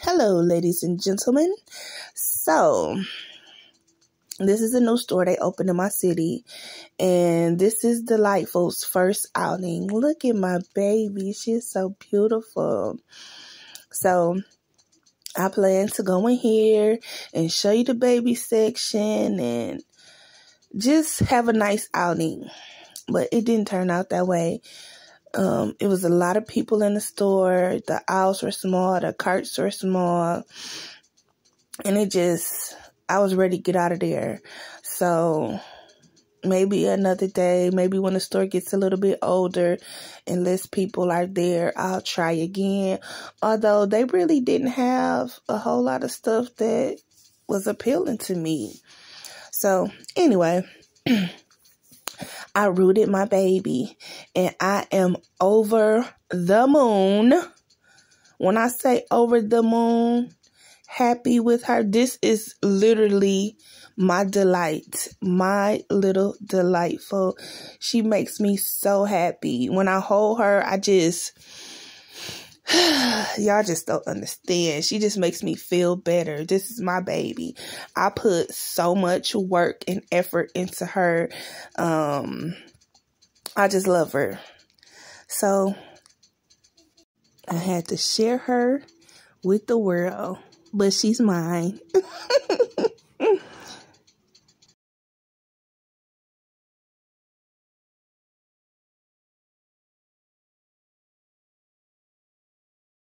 Hello, ladies and gentlemen. So, this is a new store they opened in my city, and this is Delightful's first outing. Look at my baby. She's so beautiful. So, I plan to go in here and show you the baby section and just have a nice outing. But it didn't turn out that way. It was a lot of people in the store. The aisles were small. The carts were small. And I was ready to get out of there. So maybe another day, maybe when the store gets a little bit older and less people are there, I'll try again. Although they really didn't have a whole lot of stuff that was appealing to me. So anyway, I rooted my baby and I am over the moon. When I say over the moon, happy with her. This is literally my delight, my little Delightful. She makes me so happy. When I hold her, y'all just don't understand. She just makes me feel better. This is my baby. I put so much work and effort into her. I just love her. So I had to share her with the world, but she's mine.